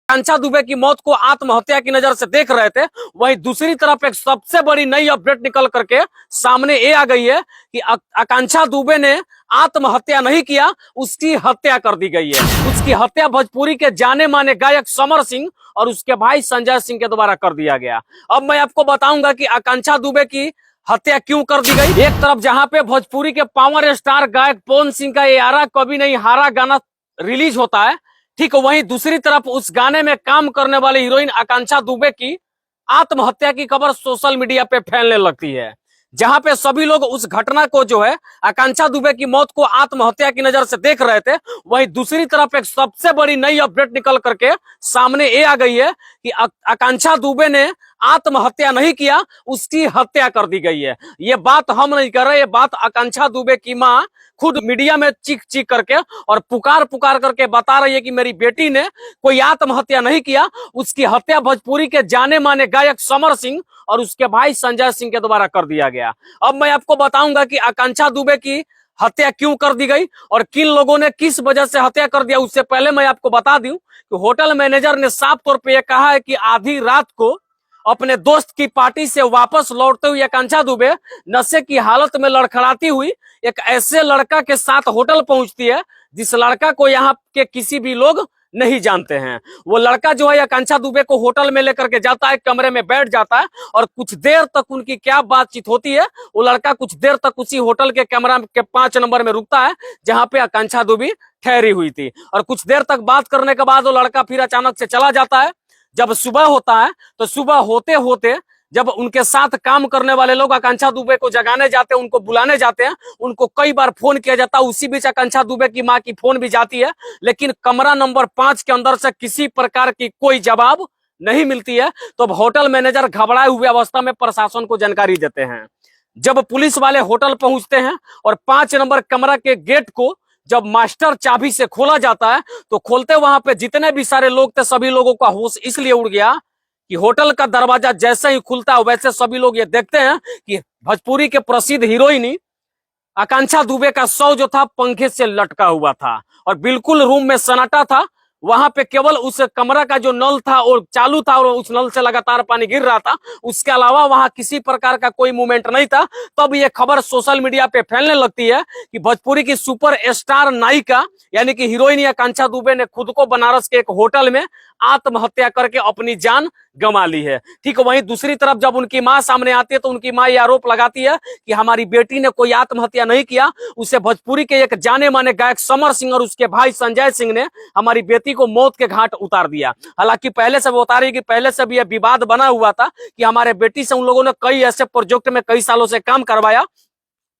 आकांक्षा दुबे की मौत को आत्महत्या की नजर से देख रहे थे, वहीं दूसरी तरफ एक सबसे बड़ी नई अपडेट निकल करके सामने ये आ गई है कि आकांक्षा दुबे ने आत्महत्या नहीं किया, उसकी हत्या कर दी गई है। उसकी हत्या भोजपुरी के जाने माने गायक समर सिंह और उसके भाई संजय सिंह के द्वारा कर दिया गया। अब मैं आपको बताऊंगा कि आकांक्षा दुबे की हत्या क्यों कर दी गई। एक तरफ जहां पे भोजपुरी के पावर स्टार गायक पवन सिंह का ये यारा कभी नहीं हारा गाना रिलीज होता है, ठीक वहीं दूसरी तरफ उस गाने में काम करने वाली हीरोइन आकांक्षा दुबे की आत्महत्या की खबर सोशल मीडिया पे फैलने लगती है, जहां पे सभी लोग उस घटना को जो है आकांक्षा दुबे की मौत को आत्महत्या की नजर से देख रहे थे। वहीं दूसरी तरफ एक सबसे बड़ी नई अपडेट निकल करके सामने ये आ गई है कि आकांक्षा दुबे ने आत्महत्या नहीं किया, उसकी हत्या कर दी गई है। ये बात हम नहीं कर रहे, ये बात आकांक्षा दुबे की मां खुद मीडिया में चीख चीख करके और पुकार पुकार करके बता रही है कि मेरी बेटी ने कोई आत्महत्या नहीं किया, उसकी हत्या भोजपुरी के जाने माने गायक समर सिंह और उसके भाई संजय सिंह के द्वारा कर दिया गया। अब मैं आपको बताऊंगा कि आकांक्षा दुबे की हत्या क्यों कर दी गई और किन लोगों ने किस वजह से हत्या कर दिया। उससे पहले मैं आपको बता दूं कि होटल मैनेजर ने साफ तौर पर यह कहा है कि आधी रात को अपने दोस्त की पार्टी से वापस लौटते हुए आकांक्षा दुबे नशे की हालत में लड़खड़ाती हुई एक ऐसे लड़का के साथ होटल पहुंचती है जिस लड़का को यहाँ के किसी भी लोग नहीं जानते हैं। वो लड़का जो है आकांक्षा दुबे को होटल में लेकर के जाता है, कमरे में बैठ जाता है और कुछ देर तक उनकी क्या बातचीत होती है। वो लड़का कुछ देर तक उसी होटल के कमरा के 5 नंबर में रुकता है जहां पे आकांक्षा दुबे ठहरी हुई थी और कुछ देर तक बात करने के बाद वो लड़का फिर अचानक से चला जाता है। जब सुबह होता है तो सुबह होते होते जब उनके साथ काम करने वाले लोग आकांक्षा दुबे को जगाने जाते हैं, उनको बुलाने जाते हैं, उनको कई बार फोन किया जाता है। उसी बीच आकांक्षा दुबे की मां की फोन भी जाती है, लेकिन कमरा नंबर 5 के अंदर से किसी प्रकार की कोई जवाब नहीं मिलती है। तो अब होटल मैनेजर घबराए हुए अवस्था में प्रशासन को जानकारी देते हैं। जब पुलिस वाले होटल पहुंचते हैं और 5 नंबर कमरा के गेट को जब मास्टर चाबी से खोला जाता है तो खोलते वहां पे जितने भी सारे लोग थे सभी लोगों का होश इसलिए उड़ गया कि होटल का दरवाजा जैसे ही खुलता है वैसे सभी लोग ये देखते हैं कि भोजपुरी के प्रसिद्ध हीरोइन आकांक्षा दुबे का शव जो था पंखे से लटका हुआ था और बिल्कुल रूम में सन्नाटा था। वहां पे केवल उस कमरा का जो नल था वो चालू था और उस नल से लगातार पानी गिर रहा था, उसके अलावा वहां किसी प्रकार का कोई मूवमेंट नहीं था। तब ये खबर सोशल मीडिया पे फैलने लगती है कि भोजपुरी की सुपर स्टार नायिका यानी कि हीरोइन आकांक्षा दुबे ने खुद को बनारस के एक होटल में आत्महत्या करके अपनी जान गंवा ली है। ठीक वहीं दूसरी तरफ जब उनकी मां सामने आती है तो उनकी मां ये आरोप लगाती है कि हमारी बेटी ने कोई आत्महत्या नहीं किया, उसे भोजपुरी के एक जाने माने गायक समर सिंह और उसके भाई संजय सिंह ने हमारी बेटी को मौत के घाट उतार दिया। हालांकि पहले से वो बता रही कि पहले से भी यह विवाद बना हुआ था कि हमारे बेटी से उन लोगों ने कई ऐसे प्रोजेक्ट में कई सालों से काम करवाया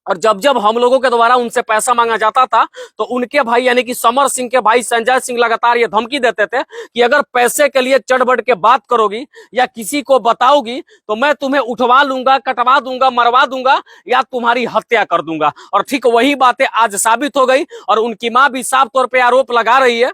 और जब जब हम लोगों के द्वारा उनसे पैसा मांगा जाता था तो उनके भाई यानी कि समर सिंह के भाई संजय सिंह लगातार ये धमकी देते थे कि अगर पैसे के लिए चढ़ बढ़ के बात करोगी या किसी को बताओगी तो मैं तुम्हें उठवा लूंगा, कटवा दूंगा, मरवा दूंगा या तुम्हारी हत्या कर दूंगा। और ठीक वही बातें आज साबित हो गई और उनकी मां भी साफ तौर पर आरोप लगा रही है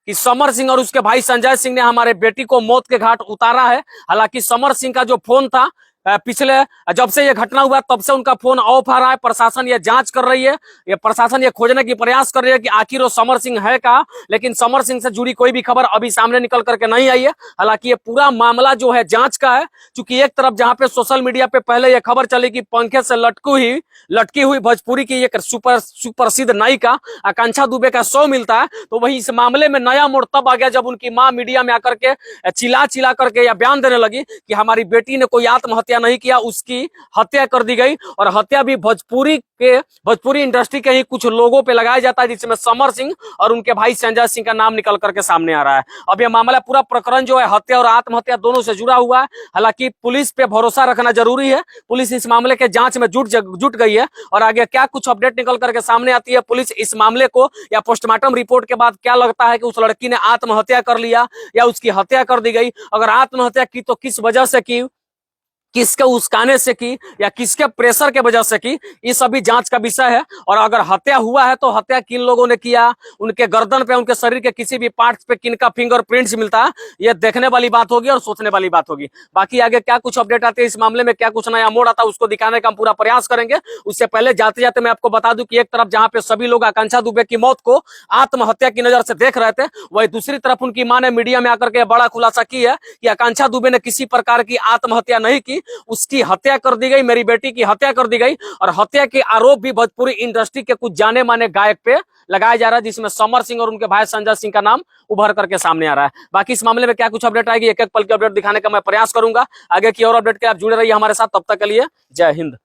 कि समर सिंह और उसके भाई संजय सिंह ने हमारे बेटी को मौत के घाट उतारा है। हालांकि समर सिंह का जो फोन था पिछले जब से ये घटना हुआ तब से उनका फोन ऑफ आ रहा है। प्रशासन ये जांच कर रही है, ये प्रशासन ये खोजने की प्रयास कर रही है कि आखिर वो समर सिंह है कहाँ, लेकिन समर सिंह से जुड़ी कोई भी खबर अभी सामने निकल करके नहीं आई है। हालांकि ये पूरा मामला जो है जांच का है, क्योंकि एक तरफ जहां पे सोशल मीडिया पे पहले ये खबर चली कि पंखे से लटकी हुई भोजपुरी की एक सुप्रसिद्ध नायिका आकांक्षा दुबे का शव मिलता है, तो वही इस मामले में नया मोड़ तब आ गया जब उनकी मां मीडिया में आकर के चिल्ला करके या बयान देने लगी कि हमारी बेटी ने कोई आत्महत्या नहीं किया, उसकी हत्या कर दी गई। और हत्या भी भोजपुरी इंडस्ट्री के ही कुछ लोगों पे लगाया जाता है, जिसमें समर सिंह और उनके भाई संजय सिंह का नाम निकल करके सामने आ रहा है। अब यह मामला पूरा प्रकरण जो है हत्या और आत्महत्या दोनों से जुड़ा हुआ है। हालांकि पुलिस पे भरोसा रखना जरूरी है, पुलिस इस मामले के जांच में जुट गई है और आगे क्या कुछ अपडेट निकल करके सामने आती है, पुलिस इस मामले को या पोस्टमार्टम रिपोर्ट के बाद क्या लगता है कि उस लड़की ने आत्महत्या कर लिया या उसकी हत्या कर दी गई, अगर आत्महत्या की तो किस वजह से की, किसके उस्काने से की या किसके प्रेशर के वजह से की, ये सभी जांच का विषय है। और अगर हत्या हुआ है तो हत्या किन लोगों ने किया, उनके गर्दन पे, उनके शरीर के किसी भी पार्ट्स पे किनका फिंगरप्रिंट्स मिलता है, ये देखने वाली बात होगी और सोचने वाली बात होगी। बाकी आगे क्या कुछ अपडेट आते हैं इस मामले में, क्या कुछ नया मोड़ आता है, उसको दिखाने का हम पूरा प्रयास करेंगे। उससे पहले जाते जाते मैं आपको बता दूं कि एक तरफ जहां पे सभी लोग आकांक्षा दुबे की मौत को आत्महत्या की नजर से देख रहे थे, वही दूसरी तरफ उनकी मां ने मीडिया में आकर के बड़ा खुलासा की है कि आकांक्षा दुबे ने किसी प्रकार की आत्महत्या नहीं की, उसकी हत्या कर दी गई, मेरी बेटी की हत्या कर दी गई। और हत्या के आरोप भी भोजपुरी इंडस्ट्री के कुछ जाने माने गायक पे लगाया जा रहा है, जिसमें समर सिंह और उनके भाई संजय सिंह का नाम उभर करके सामने आ रहा है। बाकी इस मामले में क्या कुछ अपडेट आएगी, एक एक पल की अपडेट दिखाने का मैं प्रयास करूंगा। आगे की और अपडेट के आप जुड़े रहिए हमारे साथ, तब तक के लिए जय हिंद।